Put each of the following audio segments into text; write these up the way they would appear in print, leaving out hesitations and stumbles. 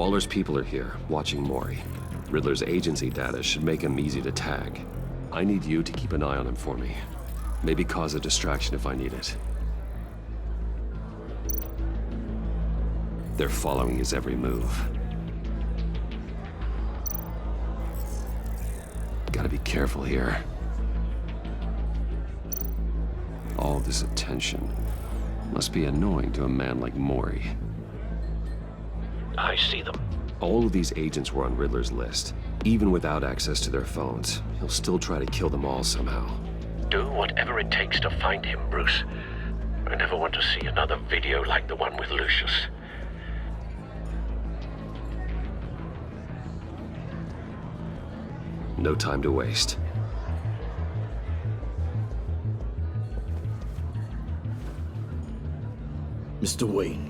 Waller's people are here, watching Mori. Riddler's agency data should make him easy to tag. I need you to keep an eye on him for me. Maybe cause a distraction if I need it. They're following his every move. Gotta be careful here. All this attention must be annoying to a man like Mori. I see them. All of these agents were on Riddler's list. Even without access to their phones, he'll still try to kill them all somehow. Do whatever it takes to find him, Bruce. I never want to see another video like the one with Lucius. No time to waste. Mr. Wayne,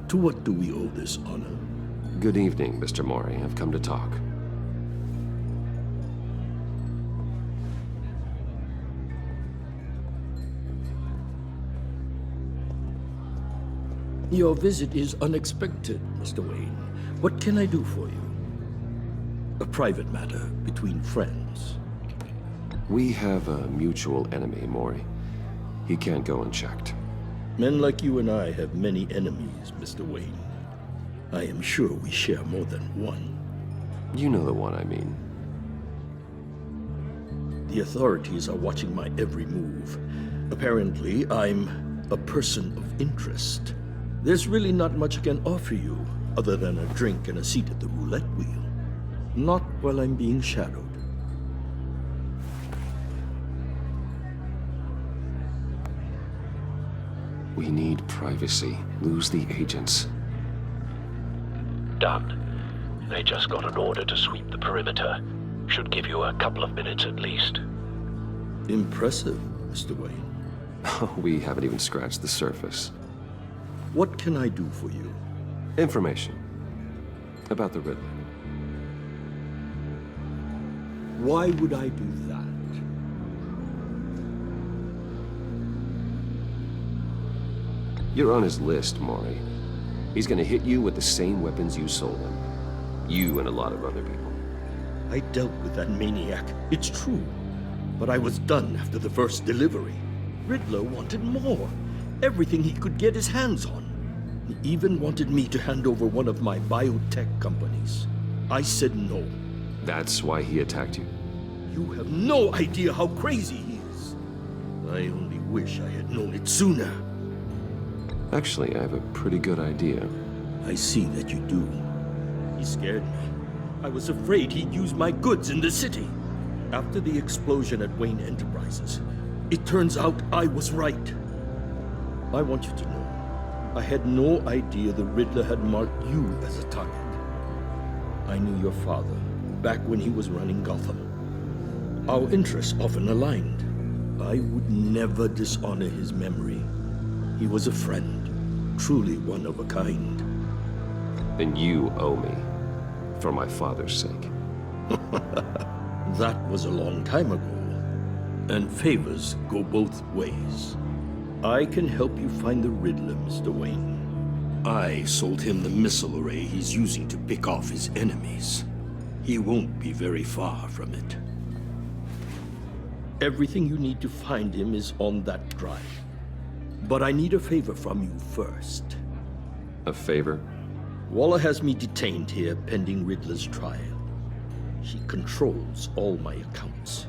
to what do we owe this honor? Good evening, Mr. Mori. I've come to talk. Your visit is unexpected, Mr. Wayne. What can I do for you? A private matter between friends. We have a mutual enemy, Mori. He can't go unchecked. Men like you and I have many enemies, Mr. Wayne. I am sure we share more than one. You know the one I mean. The authorities are watching my every move. Apparently, I'm a person of interest. There's really not much I can offer you, other than a drink and a seat at the roulette wheel. Not while I'm being shadowed. We need privacy. Lose the agents. Done. They just got an order to sweep the perimeter. Should give you a couple of minutes at least. Impressive, Mr. Wayne. We haven't even scratched the surface. What can I do for you? Information. About the Riddler. Why would I do that? You're on his list, Mori. He's gonna hit you with the same weapons you sold him. You and a lot of other people. I dealt with that maniac, it's true. But I was done after the first delivery. Riddler wanted more. Everything he could get his hands on. He even wanted me to hand over one of my biotech companies. I said no. That's why he attacked you? You have no idea how crazy he is. I only wish I had known it sooner. Actually, I have a pretty good idea. I see that you do. He scared me. I was afraid he'd use my goods in the city. After the explosion at Wayne Enterprises, it turns out I was right. I want you to know, I had no idea the Riddler had marked you as a target. I knew your father back when he was running Gotham. Our interests often aligned. I would never dishonor his memory. He was a friend, truly one of a kind. And you owe me, for my father's sake. That was a long time ago, and favors go both ways. I can help you find the Riddler, Mr. Wayne. I sold him the missile array he's using to pick off his enemies. He won't be very far from it. Everything you need to find him is on that drive. But I need a favor from you first. A favor? Waller has me detained here pending Riddler's trial. She controls all my accounts.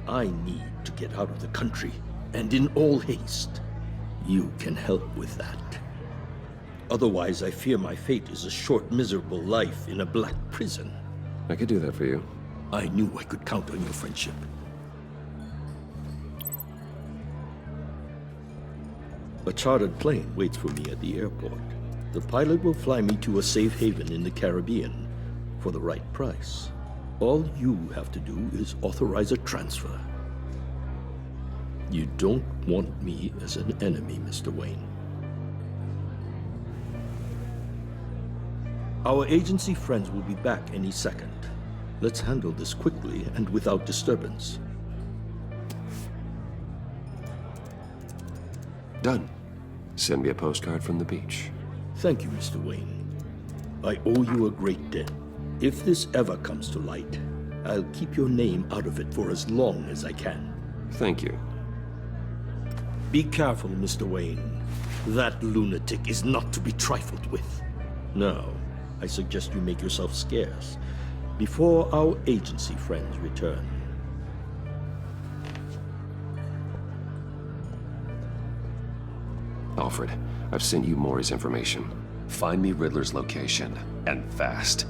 I need to get out of the country, and in all haste. You can help with that. Otherwise, I fear my fate is a short, miserable life in a black prison. I could do that for you. I knew I could count on your friendship. A chartered plane waits for me at the airport. The pilot will fly me to a safe haven in the Caribbean for the right price. All you have to do is authorize a transfer. You don't want me as an enemy, Mr. Wayne. Our agency friends will be back any second. Let's handle this quickly and without disturbance. Done. Send me a postcard from the beach. Thank you, Mr. Wayne. I owe you a great debt. If this ever comes to light, I'll keep your name out of it for as long as I can. Thank you. Be careful, Mr. Wayne. That lunatic is not to be trifled with. Now, I suggest you make yourself scarce before our agency friends return. Alfred, I've sent you Maury's information. Find me Riddler's location, and fast.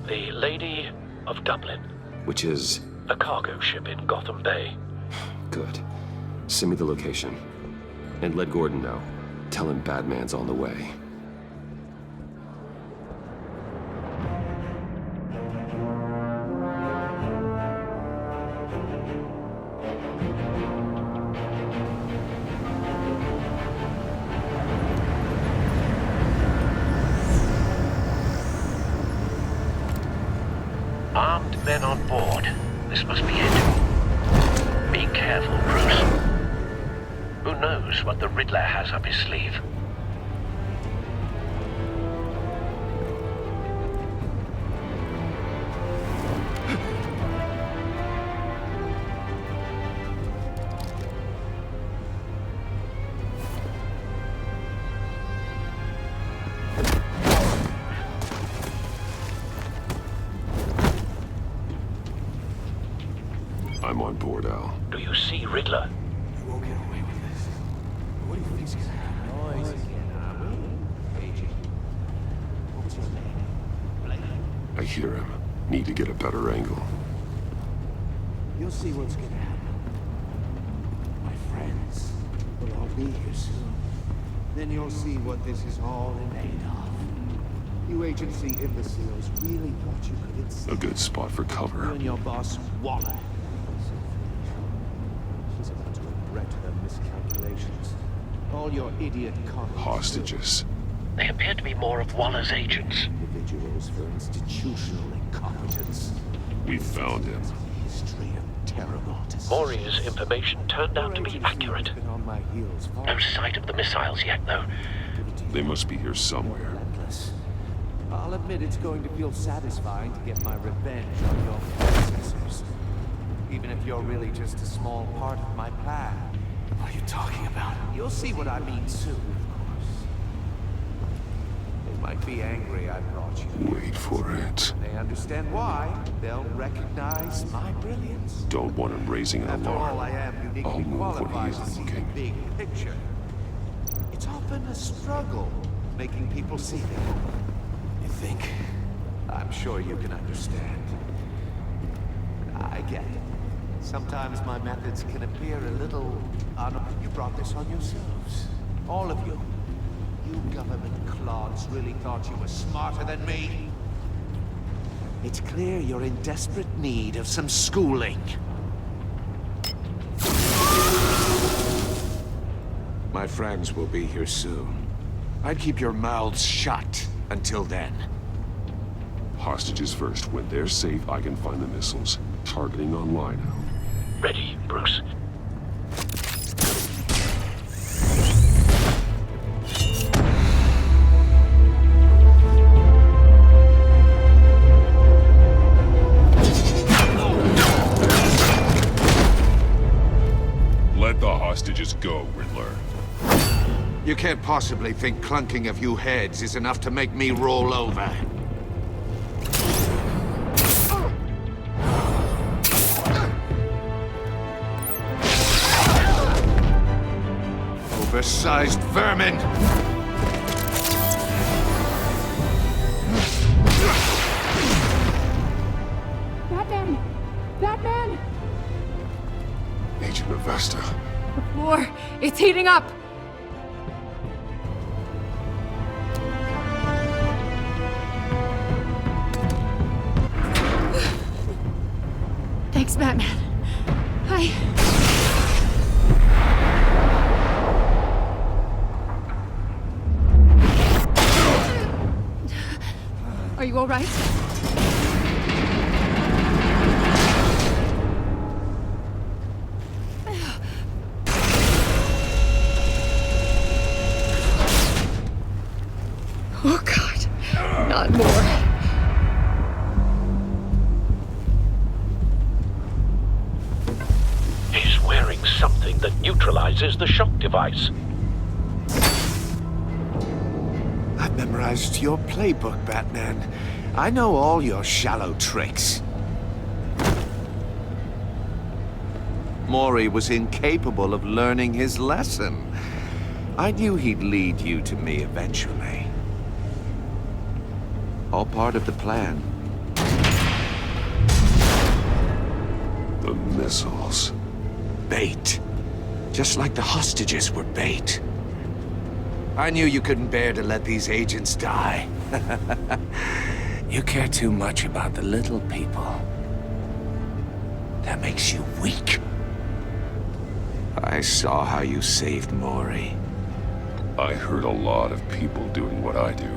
The Lady of Dublin. Which is... A cargo ship in Gotham Bay. Good. Send me the location. And let Gordon know. Tell him Batman's on the way. Armed men on board. This must be it. Be careful, Bruce. Who knows what the Riddler has up his sleeve? I'm on board, Al. Do you see Riddler? You won't get away with this. What do you think's gonna happen? Noise again, are we? Agent. What was your name? I hear him. Need to get a better angle. You'll see what's gonna happen. My friends will all be here soon. Then you'll see what this is all in aid of. You agency imbeciles really thought you could insist. A good spot for You cover. and your boss, Waller. She's about to regret her miscalculations. All your idiot colleagues. Hostages. They appear to be more of Waller's agents. Individuals for institutional incompetence. We found him. History of terrible decisions. Maury's information turned out to be accurate. Been on my heels far No sight of the missiles yet, though. They must be here somewhere. relentless. I'll admit it's going to feel satisfying to get my revenge on your predecessors. Even if you're really just a small part of my plan. What are you talking about? You'll see what I mean soon, of course. They might be angry I brought you here. Wait for it. When they understand why, they'll recognize my brilliance. Don't want him raising an After all, I alarm. am uniquely I'll move when he qualified to isn't see the looking. big picture. It's often a struggle making people see them. You think? I'm sure you can understand. I get it. Sometimes my methods can appear a little You brought this on yourselves. All of you. You government clods really thought you were smarter than me? It's clear you're in desperate need of some schooling. My friends will be here soon. I'd keep your mouths shut until then. Hostages first. When they're safe, I can find the missiles. Targeting online now. Ready, Bruce. Let the hostages go, Riddler. You can't possibly think clunking a few heads is enough to make me roll over. Oversized vermin! Batman! Batman! Agent Avesta. The floor! It's heating up! Thanks, Batman. Are you all right? that neutralizes the shock device. I've memorized your playbook, Batman. I know all your shallow tricks. Mori was incapable of learning his lesson. I knew he'd lead you to me eventually. All part of the plan. The missiles. Bait. Just like the hostages were bait. I knew you couldn't bear to let these agents die. You care too much about the little people. That makes you weak. I saw how you saved Mori. I hurt a lot of people doing what I do.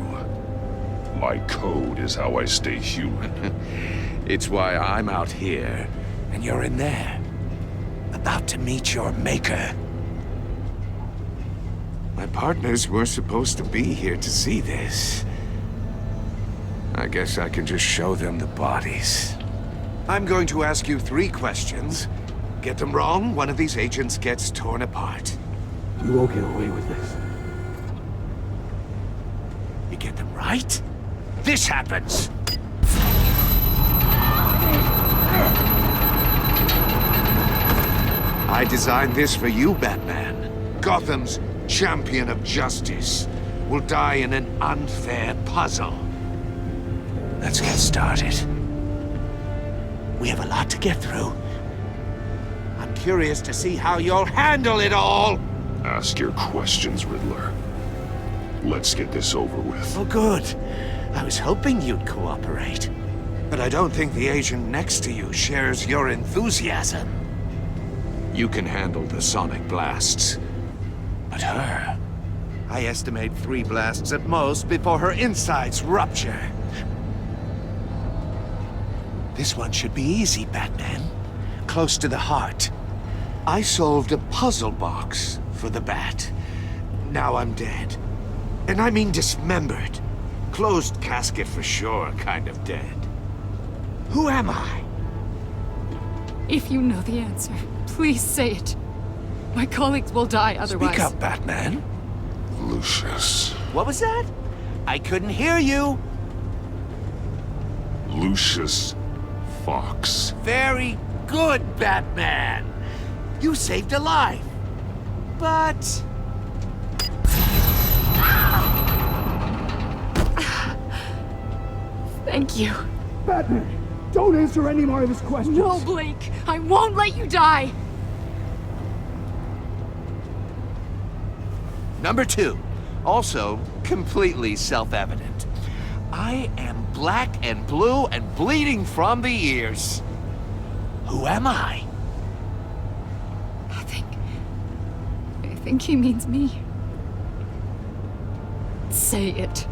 My code is how I stay human. It's why I'm out here, and you're in there. About to meet your maker. My partners were supposed to be here to see this. I guess I can just show them the bodies. I'm going to ask you 3 questions. Get them wrong, one of these agents gets torn apart. You won't get away with this. You get them right, this happens! I designed this for you, Batman. Gotham's champion of justice will die in an unfair puzzle. Let's get started. We have a lot to get through. I'm curious to see how you'll handle it all. Ask your questions, Riddler. Let's get this over with. Oh, good. I was hoping you'd cooperate. But I don't think the agent next to you shares your enthusiasm. You can handle the sonic blasts. But her... I estimate 3 blasts at most before her insides rupture. This one should be easy, Batman. Close to the heart. I solved a puzzle box for the Bat. Now I'm dead. And I mean dismembered. Closed casket for sure, kind of dead. Who am I? If you know the answer, please say it. My colleagues will die otherwise. Speak up, Batman. Lucius. What was that? I couldn't hear you. Lucius Fox. Very good, Batman. You saved a life. But... Thank you. Batman, don't answer any more of his questions. No, Blake. I won't let you die. Number 2, also completely self-evident. I am black and blue and bleeding from the ears. Who am I? I think he means me. Say it.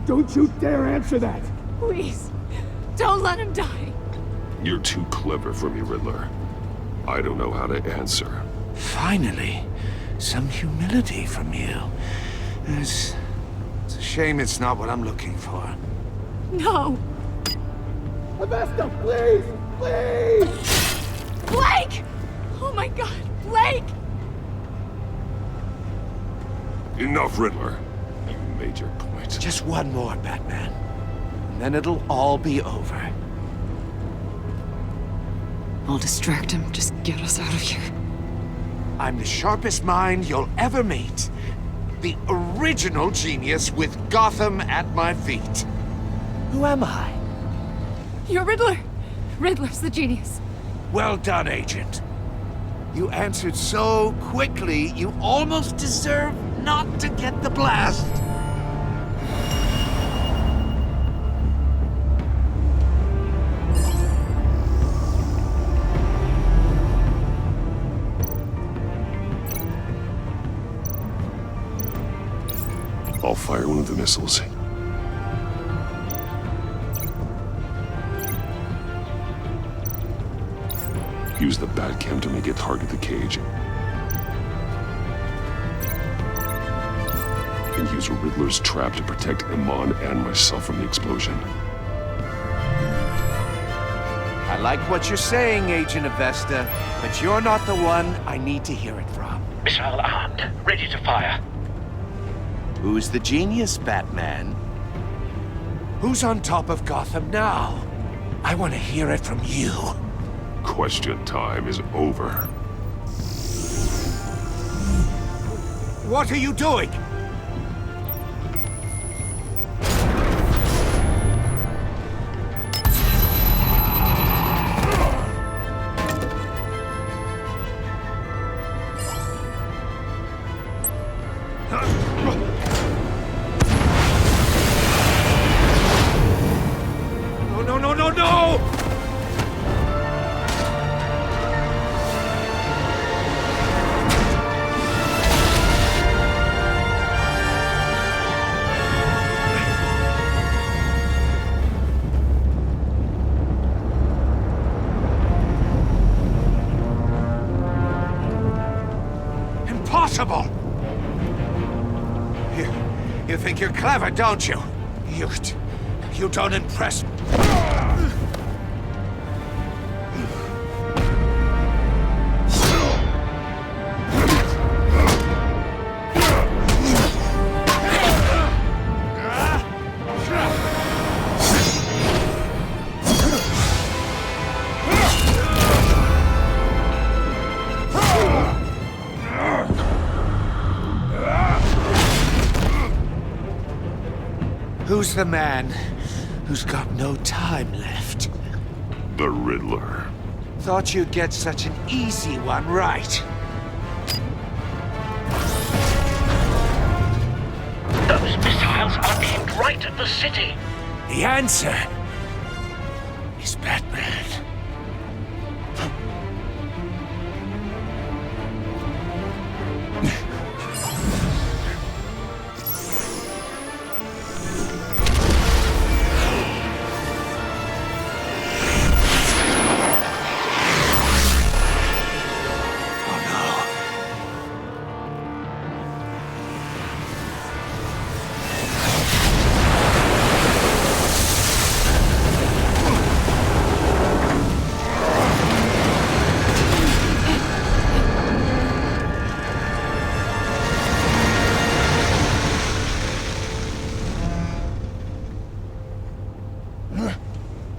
Don't you dare answer that! Please. Don't let him die. You're too clever for me, Riddler. I don't know how to answer. Finally, some humility from you. It's a shame it's not what I'm looking for. No. Avesta, please! Please! Blake! Oh my God, Blake! Enough, Riddler. You made your point. Just one more, Batman. And then it'll all be over. I'll distract him. Just get us out of here. I'm the sharpest mind you'll ever meet. The original genius with Gotham at my feet. Who am I? You're Riddler. Riddler's the genius. Well done, Agent. You answered so quickly, you almost deserve not to get the blast. I'll fire one of the missiles. Use the Batcam to make it target the cage. And use Riddler's trap to protect Iman and myself from the explosion. I like what you're saying, Agent Avesta, but you're not the one I need to hear it from. Missile armed, ready to fire. Who's the genius, Batman? Who's on top of Gotham now? I want to hear it from you. Question time is over. What are you doing? No! Impossible! You think you're clever, don't you? You don't impress me. Who's the man who's got no time left? The Riddler. Thought you'd get such an easy one right. Those missiles are aimed right at the city. The answer is Batman.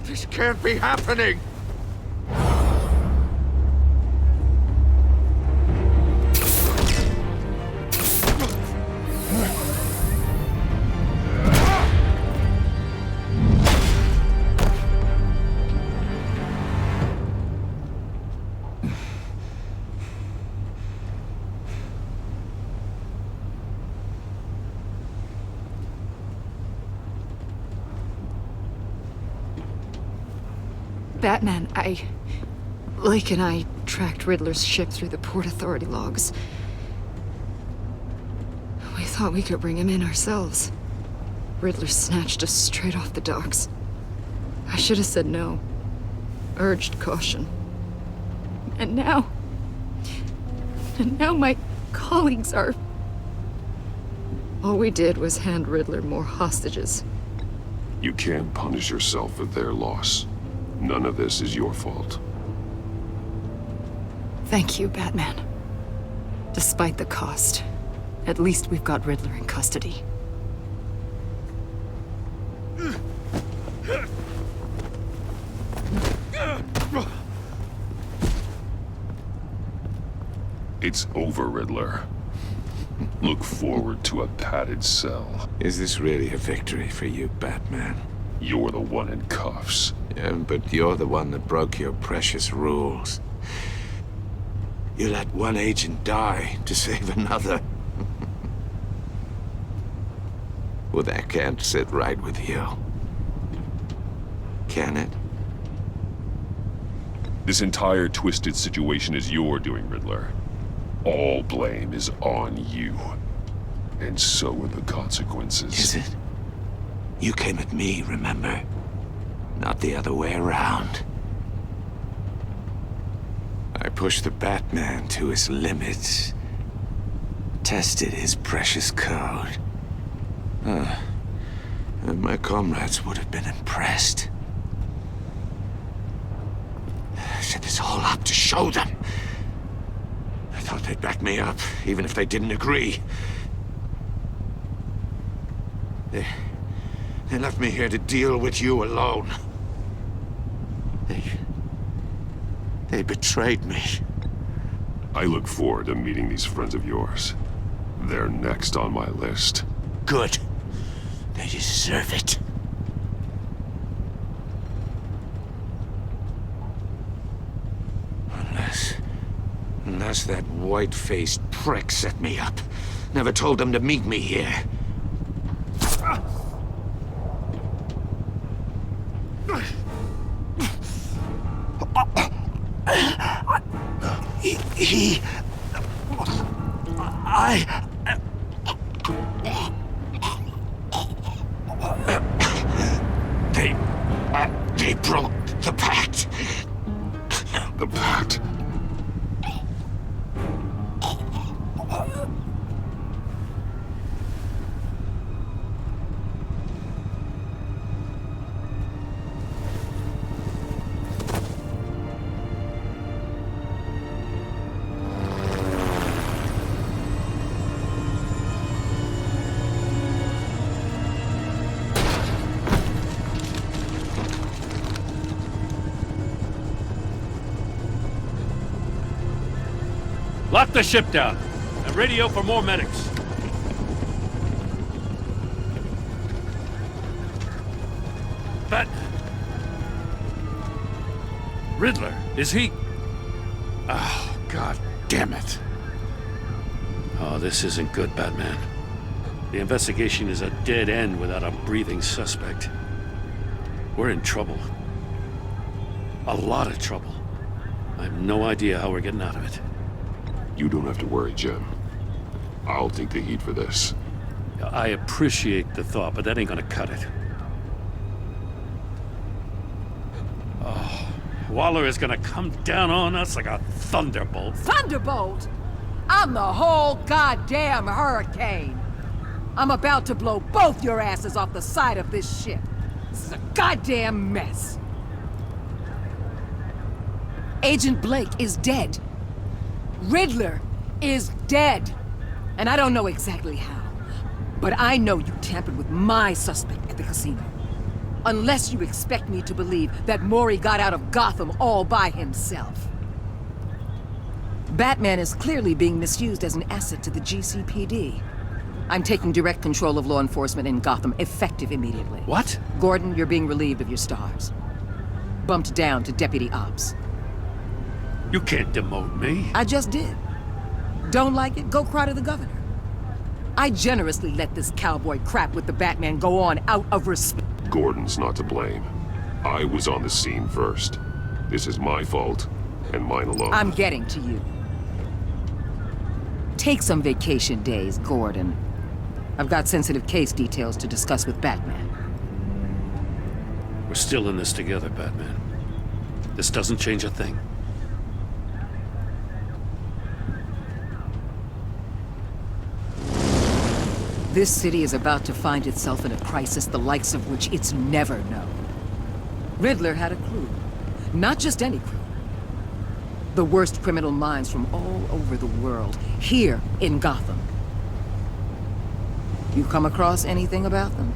This can't be happening! Batman, Lake and I tracked Riddler's ship through the Port Authority logs. We thought we could bring him in ourselves. Riddler snatched us straight off the docks. I should have said no. Urged caution. And now my colleagues are... All we did was hand Riddler more hostages. You can't punish yourself for their loss. None of this is your fault. Thank you, Batman. Despite the cost, at least we've got Riddler in custody. It's over, Riddler. Look forward to a padded cell. Is this really a victory for you, Batman? You're the one in cuffs. Yeah, but you're the one that broke your precious rules. You let one agent die to save another. Well, that can't sit right with you. Can it? This entire twisted situation is your doing, Riddler. All blame is on you. And so are the consequences. Is it? You came at me, remember? Not the other way around. I pushed the Batman to his limits. Tested his precious code. And my comrades would have been impressed. set this all up to show them. I thought they'd back me up, even if they didn't agree. They left me here to deal with you alone. They betrayed me. I look forward to meeting these friends of yours. They're next on my list. Good. They deserve it. Unless that white-faced prick set me up. Never told them to meet me here. They broke the pact. The pact? Lock the ship down, and radio for more medics. But... Riddler, is he... Oh, God damn it. Oh, this isn't good, Batman. The investigation is a dead end without a breathing suspect. We're in trouble. A lot of trouble. I have no idea how we're getting out of it. You don't have to worry, Jim. I'll take the heat for this. I appreciate the thought, but that ain't gonna cut it. Oh, Waller is gonna come down on us like a thunderbolt. Thunderbolt? I'm the whole goddamn hurricane. I'm about to blow both your asses off the side of this ship. This is a goddamn mess. Agent Blake is dead. Riddler is dead. And I don't know exactly how, but I know you tampered with my suspect at the casino. Unless you expect me to believe that Mori got out of Gotham all by himself. Batman is clearly being misused as an asset to the GCPD. I'm taking direct control of law enforcement in Gotham, effective immediately. What? Gordon, you're being relieved of your stars. Bumped down to Deputy Ops. You can't demote me. I just did. Don't like it? Go cry to the governor. I generously let this cowboy crap with the Batman go on out of respect. Gordon's not to blame. I was on the scene first. This is my fault, and mine alone. I'm getting to you. Take some vacation days, Gordon. I've got sensitive case details to discuss with Batman. We're still in this together, Batman. This doesn't change a thing. This city is about to find itself in a crisis the likes of which it's never known. Riddler had a crew. Not just any crew. The worst criminal minds from all over the world, here in Gotham. You come across anything about them?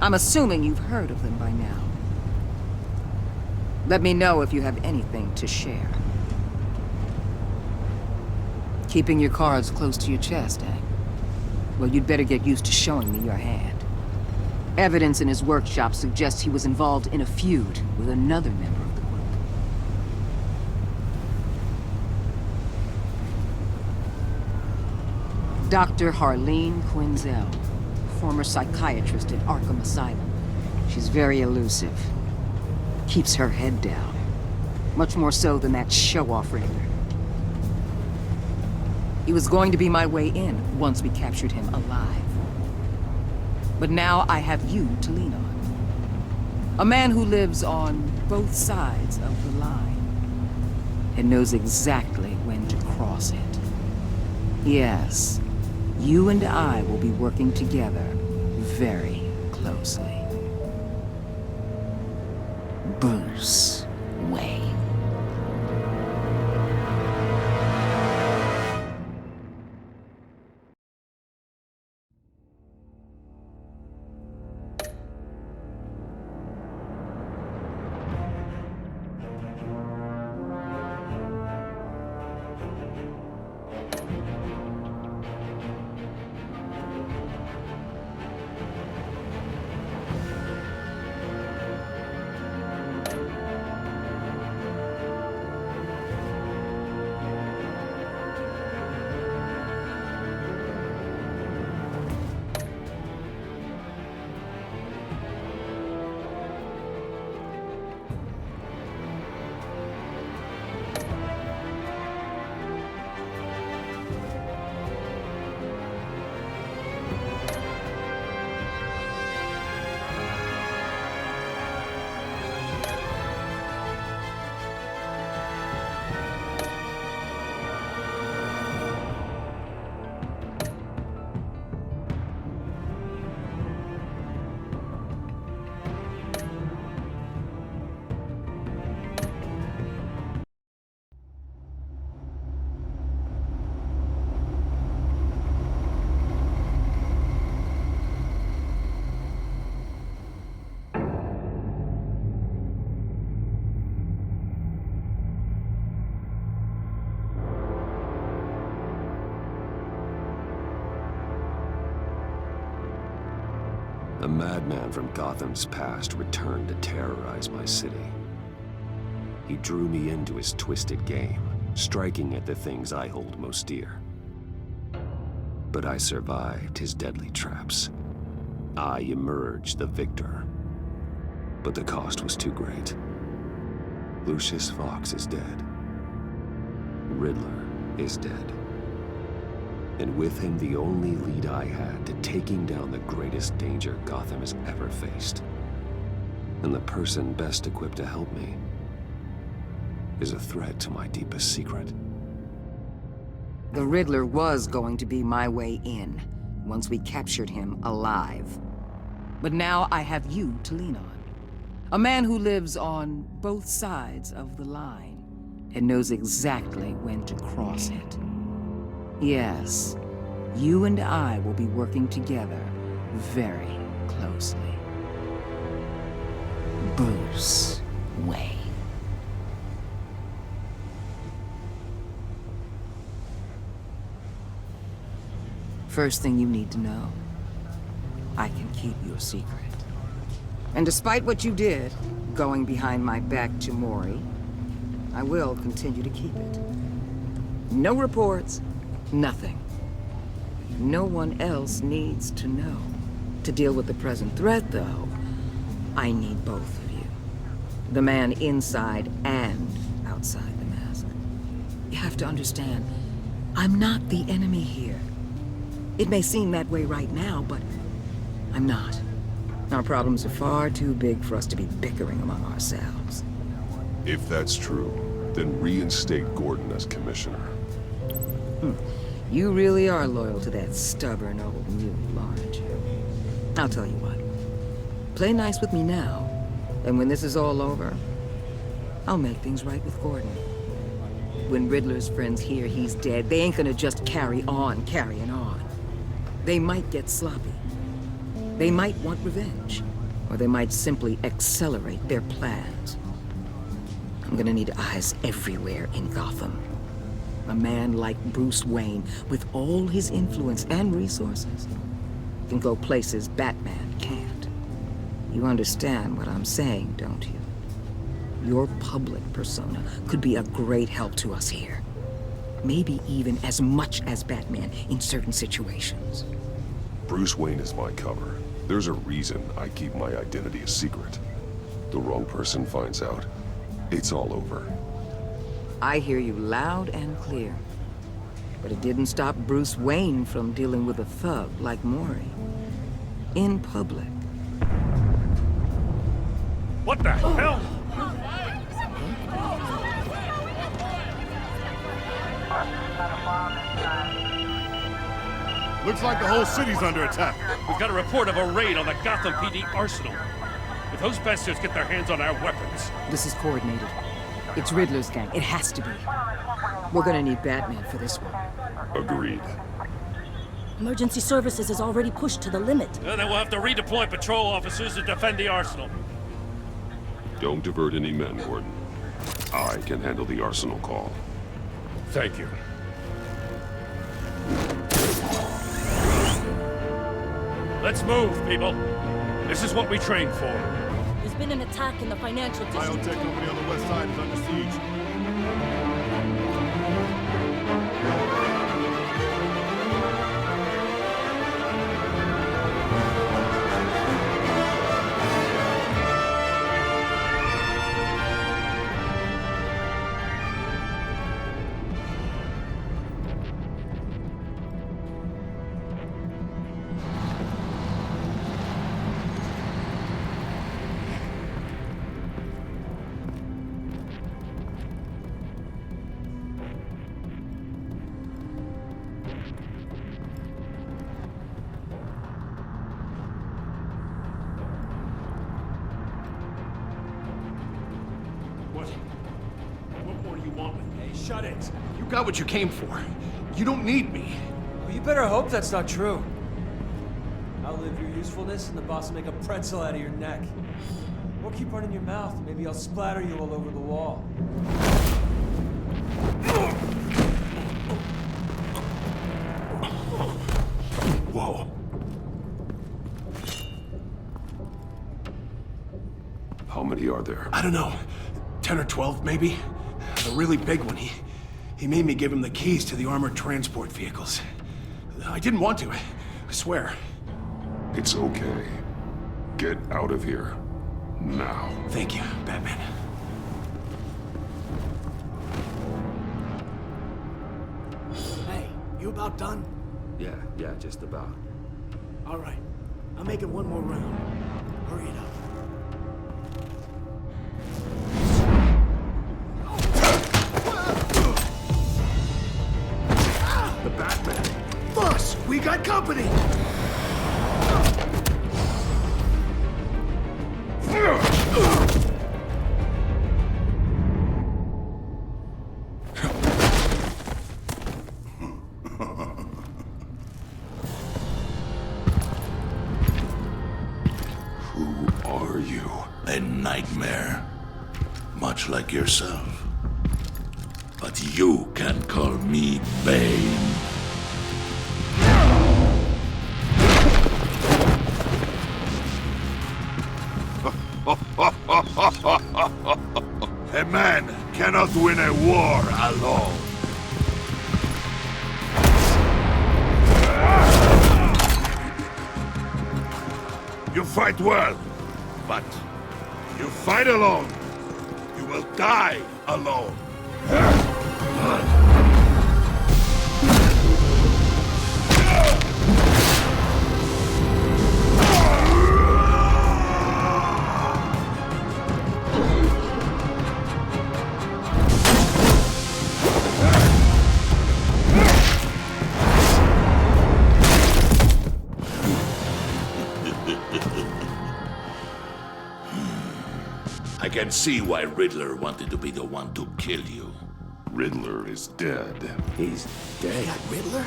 I'm assuming you've heard of them by now. Let me know if you have anything to share. Keeping your cards close to your chest, eh? Well, you'd better get used to showing me your hand. Evidence in his workshop suggests he was involved in a feud with another member of the group. Dr. Harleen Quinzel, former psychiatrist at Arkham Asylum. She's very elusive. Keeps her head down. Much more so than that show-off Riddler. He was going to be my way in once we captured him alive. But now I have you to lean on. A man who lives on both sides of the line and knows exactly when to cross it. Yes, you and I will be working together very closely. Bruce Wayne. A madman from Gotham's past returned to terrorize my city. He drew me into his twisted game, striking at the things I hold most dear. But I survived his deadly traps. I emerged the victor. But the cost was too great. Lucius Fox is dead. Riddler is dead. And with him, the only lead I had to taking down the greatest danger Gotham has ever faced. And the person best equipped to help me is a threat to my deepest secret. The Riddler was going to be my way in, once we captured him alive. But now I have you to lean on. A man who lives on both sides of the line and knows exactly when to cross it. Yes, you and I will be working together very closely. Bruce Wayne. First thing you need to know, I can keep your secret. And despite what you did, going behind my back to Mori, I will continue to keep it. No reports, nothing. No one else needs to know. To deal with the present threat, though, I need both of you. The man inside and outside the mask. You have to understand, I'm not the enemy here. It may seem that way right now, but I'm not. Our problems are far too big for us to be bickering among ourselves. If that's true, then reinstate Gordon as commissioner. You really are loyal to that stubborn old mule, aren't you? I'll tell you what. Play nice with me now, and when this is all over, I'll make things right with Gordon. When Riddler's friends hear he's dead, they ain't gonna just carry on carrying on. They might get sloppy. They might want revenge, or they might simply accelerate their plans. I'm gonna need eyes everywhere in Gotham. A man like Bruce Wayne, with all his influence and resources, can go places Batman can't. You understand what I'm saying, don't you? Your public persona could be a great help to us here. Maybe even as much as Batman in certain situations. Bruce Wayne is my cover. There's a reason I keep my identity a secret. The wrong person finds out, it's all over. I hear you loud and clear. But it didn't stop Bruce Wayne from dealing with a thug like Mori. In public. What the hell? Looks like the whole city's under attack. We've got a report of a raid on the Gotham PD arsenal. If those bastards get their hands on our weapons... This is coordinated. It's Riddler's gang. It has to be. We're gonna need Batman for this one. Agreed. Emergency services is already pushed to the limit. Then we'll have to redeploy patrol officers to defend the arsenal. Don't divert any men, Gordon. I can handle the arsenal call. Thank you. Let's move, people. This is what we trained for. There's been an attack in the financial district. Biotech company on the west side is under siege. What more do you want with me? Hey, shut it. You got what you came for. You don't need me. Well, you better hope that's not true. I'll live your usefulness and the boss will make a pretzel out of your neck. Or keep running your mouth. Maybe I'll splatter you all over the wall. Whoa. are there? I don't know. 10 or 12, maybe? The really big one, he made me give him the keys to the armored transport vehicles. I didn't want to, I swear. It's okay. Get out of here. Now. Thank you, Batman. Hey, you about done? Yeah, just about. All right. I'll make it one more round. Hurry it up. The Batman. Boss, we got company! Who are you? A nightmare. Much like yourself. But you can call me Bane. A man cannot win a war alone. You fight well, but you fight alone. You will die alone. I can see why Riddler wanted to be the one to kill you. Riddler is dead. He's dead. Riddler?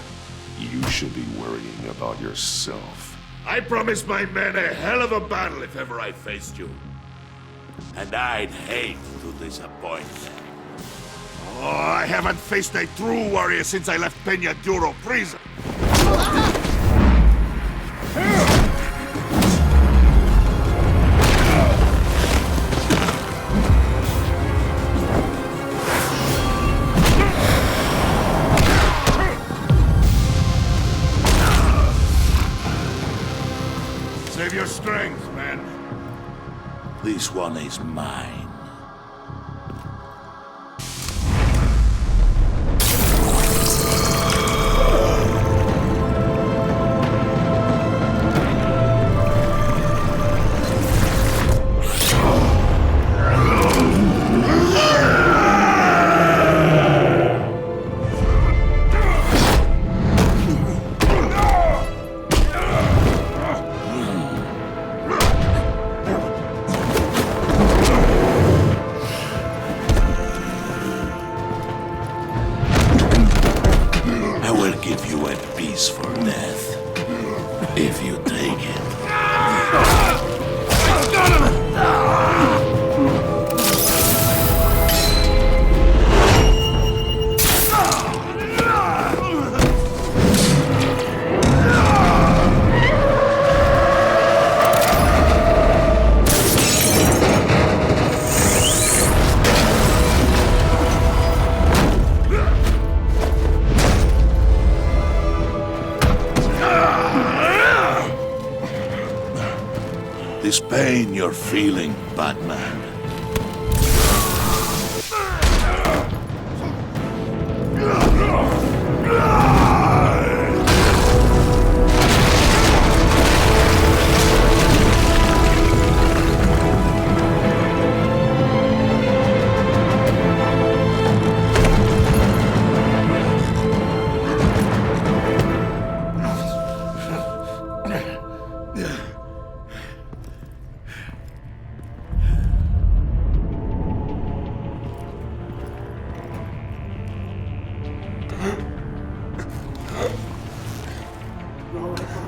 You should be worrying about yourself. I promised my men a hell of a battle if ever I faced you. And I'd hate to disappoint them. Oh, I haven't faced a true warrior since I left Peña Duro prison. Save your strength, man. This one is mine. This pain you're feeling, Batman.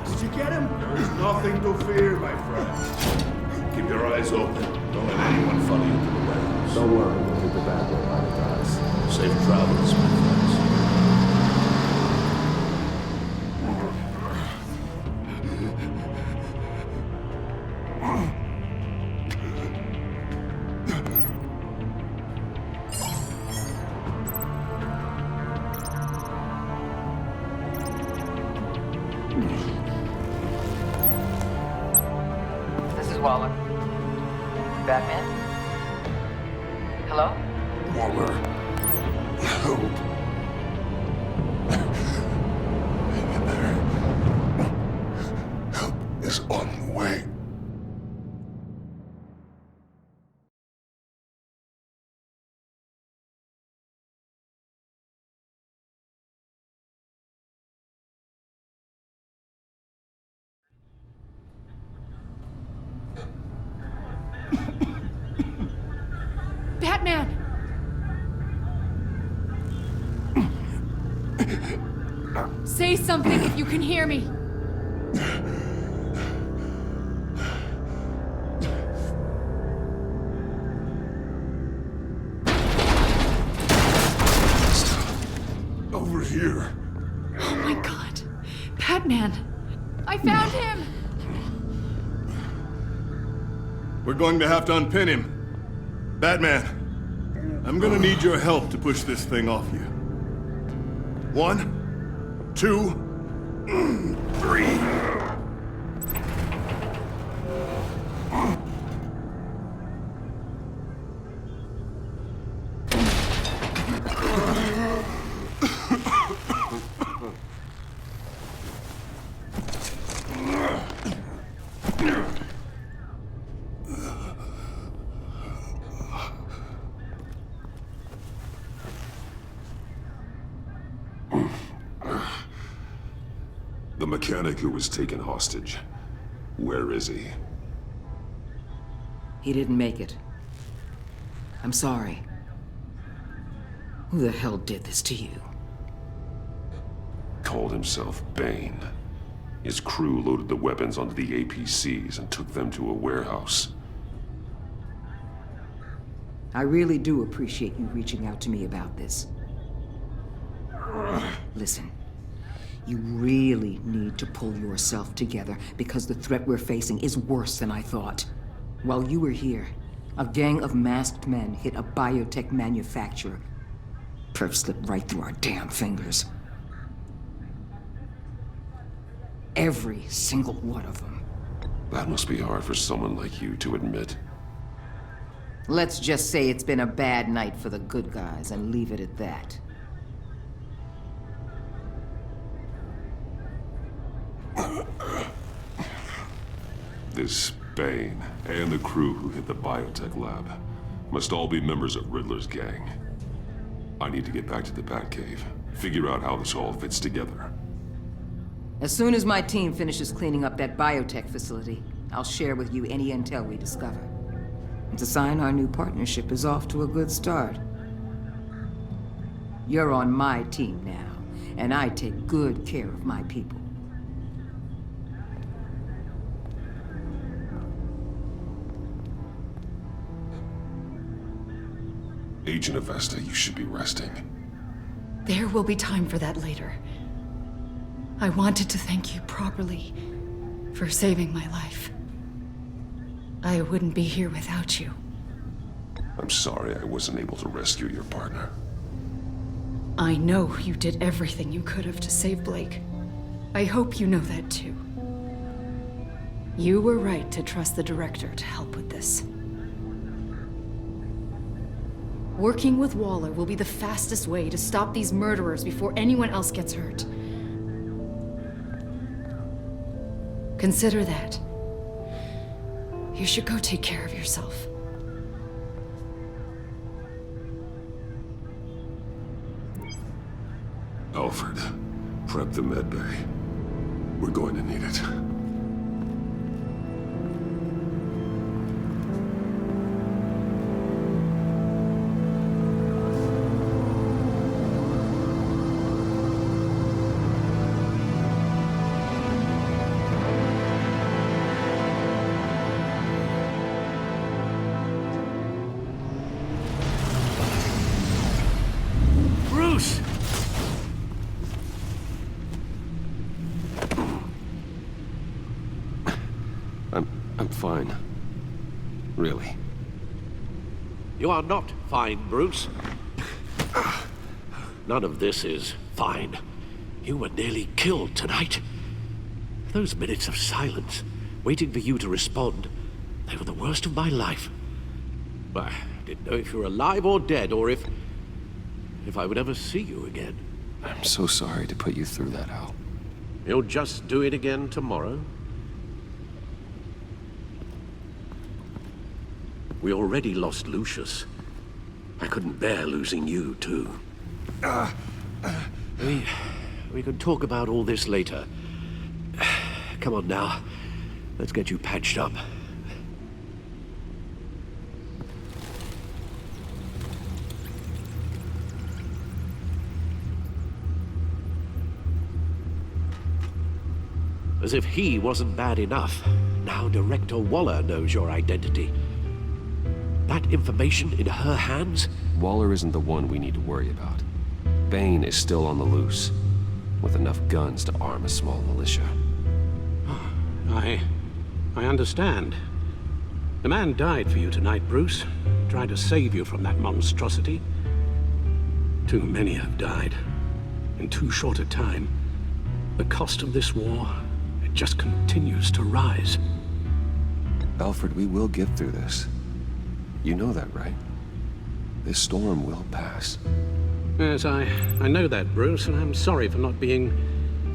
Did you get him? There is nothing to fear, my friend. Keep your eyes open. Don't let anyone follow you to the warehouse. Don't worry, we'll get the bad boy out of us. Safe travels, my friends. Waller. Batman? Hello? Waller. Help. Hang in there. Help is on the way. Batman! Say something if you can hear me. Over here. Oh my god. Batman! I found him! We're going to have to unpin him. Batman, I'm gonna need your help to push this thing off you. 1, 2, 3. The mechanic who was taken hostage. Where is he? He didn't make it. I'm sorry. Who the hell did this to you? Called himself Bane. His crew loaded the weapons onto the APCs and took them to a warehouse. I really do appreciate you reaching out to me about this. Listen, you really need to pull yourself together because the threat we're facing is worse than I thought. While you were here, a gang of masked men hit a biotech manufacturer. Perf slipped right through our damn fingers. Every single one of them. That must be hard for someone like you to admit. Let's just say it's been a bad night for the good guys and leave it at that. This Bane and the crew who hit the biotech lab must all be members of Riddler's gang. I need to get back to the Batcave, figure out how this all fits together. As soon as my team finishes cleaning up that biotech facility, I'll share with you any intel we discover. It's a sign our new partnership is off to a good start. You're on my team now, and I take good care of my people. Agent Avesta, you should be resting. There will be time for that later. I wanted to thank you properly for saving my life. I wouldn't be here without you. I'm sorry I wasn't able to rescue your partner. I know you did everything you could have to save Blake. I hope you know that too. You were right to trust the director to help with this. Working with Waller will be the fastest way to stop these murderers before anyone else gets hurt. Consider that. You should go take care of yourself. Alfred, prep the med bay. We're going to need it. Bruce! I'm fine. Really. You are not fine, Bruce. None of this is fine. You were nearly killed tonight. Those minutes of silence, waiting for you to respond, They were the worst of my life. I didn't know if you were alive or dead, or if I would ever see you again. I'm so sorry to put you through that, Al. You'll just do it again tomorrow? We already lost Lucius. I couldn't bear losing you, too. We could talk about all this later. Come on now. Let's get you patched up. As if he wasn't bad enough, now Director Waller knows your identity. That information in her hands? Waller isn't the one we need to worry about. Bane is still on the loose, with enough guns to arm a small militia. I understand. The man died for you tonight, Bruce. Tried to save you from that monstrosity. Too many have died. In too short a time. The cost of this war, it just continues to rise. Alfred, we will get through this. You know that, right? This storm will pass. Yes, I know that, Bruce, and I'm sorry for not being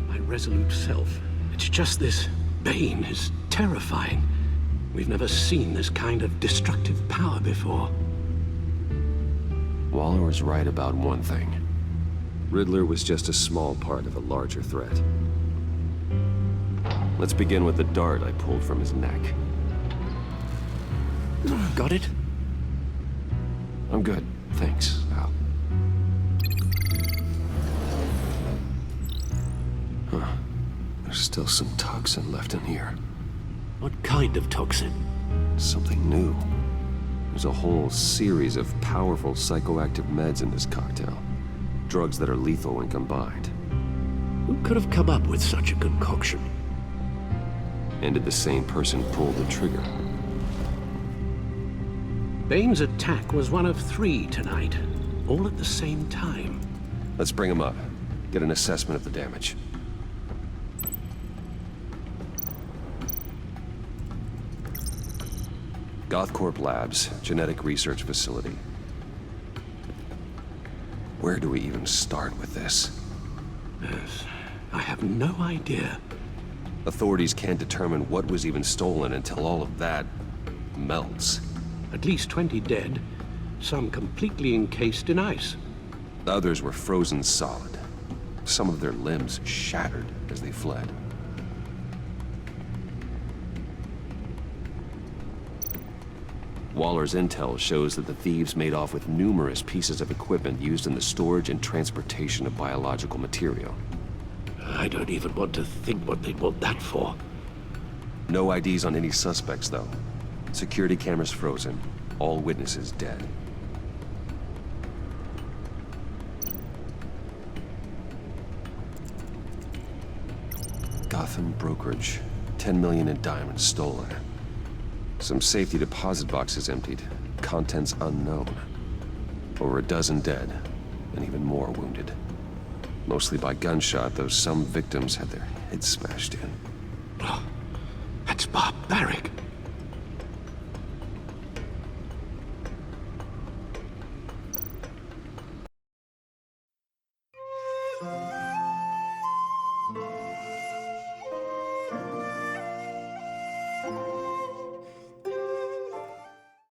my resolute self. It's just this Bane is terrifying. We've never seen this kind of destructive power before. Waller was right about one thing. Riddler was just a small part of a larger threat. Let's begin with the dart I pulled from his neck. Got it? I'm good, thanks, Al. Huh. There's still some toxin left in here. What kind of toxin? Something new. There's a whole series of powerful psychoactive meds in this cocktail. Drugs that are lethal when combined. Who could have come up with such a concoction? And did the same person pull the trigger? Bane's attack was one of 3 tonight, all at the same time. Let's bring him up. Get an assessment of the damage. Gothcorp Labs, genetic research facility. Where do we even start with this? Yes, I have no idea. Authorities can't determine what was even stolen until all of that melts. At least 20 dead, some completely encased in ice. Others were frozen solid. Some of their limbs shattered as they fled. Waller's intel shows that the thieves made off with numerous pieces of equipment used in the storage and transportation of biological material. I don't even want to think what they'd want that for. No IDs on any suspects, though. Security cameras frozen. All witnesses dead. Gotham brokerage. 10 million in diamonds stolen. Some safety deposit boxes emptied. Contents unknown. Over a dozen dead, and even more wounded. Mostly by gunshot, though some victims had their heads smashed in. Oh, that's barbaric.